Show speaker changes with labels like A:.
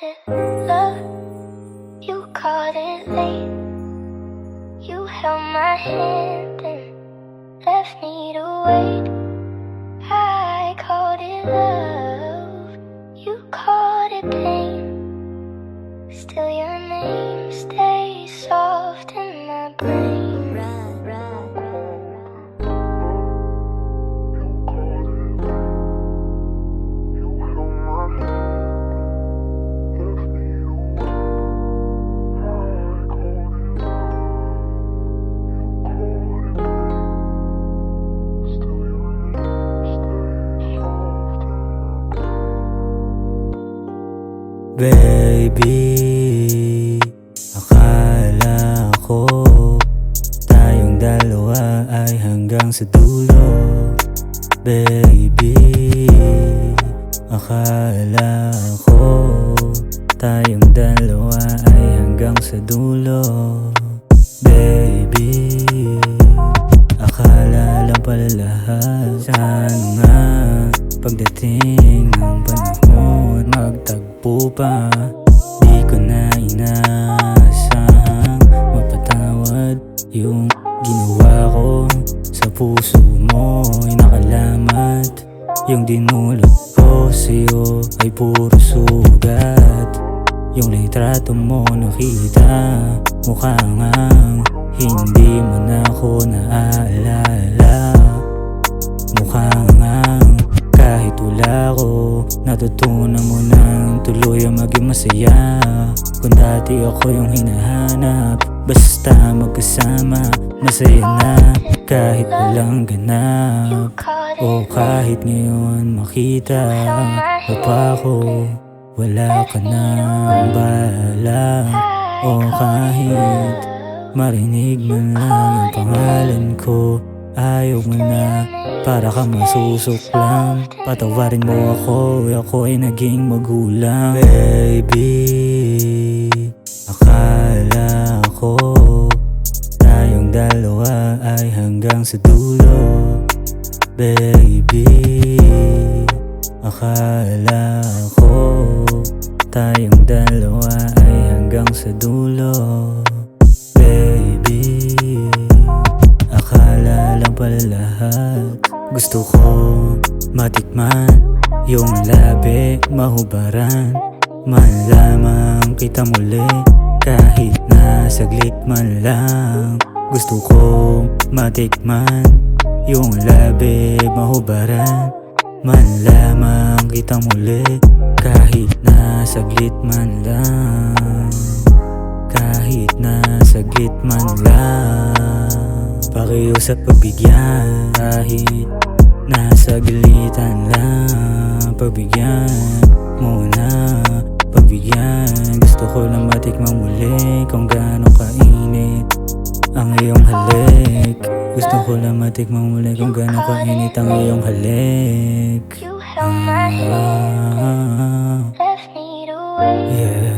A: it love, you caught it late. You held my hand and left me to wait. I called it love, you called it pain. Still your name stays soft in my brain.
B: Baby, akala ko tayong dalawa ay hanggang sa dulo. Baby, akala ko tayong dalawa ay hanggang sa dulo. Baby, akala lang pala lahat. Sana nga pagdating ng panahon magtagpo pa. Di ko na inaasahang mapatawad yung ginawa ko sa puso mo'y nakalamat. Yung dinulot ko sa'yo ay puro sugat. Yung litrato mo nakita, mukha ngang hindi mo na ako naaalala. Mukha ngang kahit wala ko, natutunan mo nang tuluyang maging masaya. Kung dati ako yung hinahanap, basta magkasama, masaya na kahit walang ganap. O kahit ngayon makita ka pa ko, wala ka nang bahala. O kahit marinig man lang yung pangalan ko, ayaw mo na, para ka masusuklang. Patawarin mo ako, ako ay naging magulang. Baby, akala ko tayong dalawa ay hanggang sa dulo. Baby, akala ko tayong dalawa ay hanggang sa dulo. Baby, akala lang pala lahat. Gusto ko matikman yung labi, mahubaran man lamang kita muli, kahit na saglit man lang. Gusto ko matikman yung labi, mahubaran man lamang kita muli, kahit na saglit man lang. Kahit na saglit man lang. Pakiusap pagbigyan, kahit nasa gilitan lang. Pagbigyan muna, pagbigyan. Gusto ko lang matikmang muli kung gaano kainit ang iyong halik. Gusto ko lang matikmang muli kung gaano kainit ang iyong halik.
A: You held my hand, left me to wait.
B: Yeah.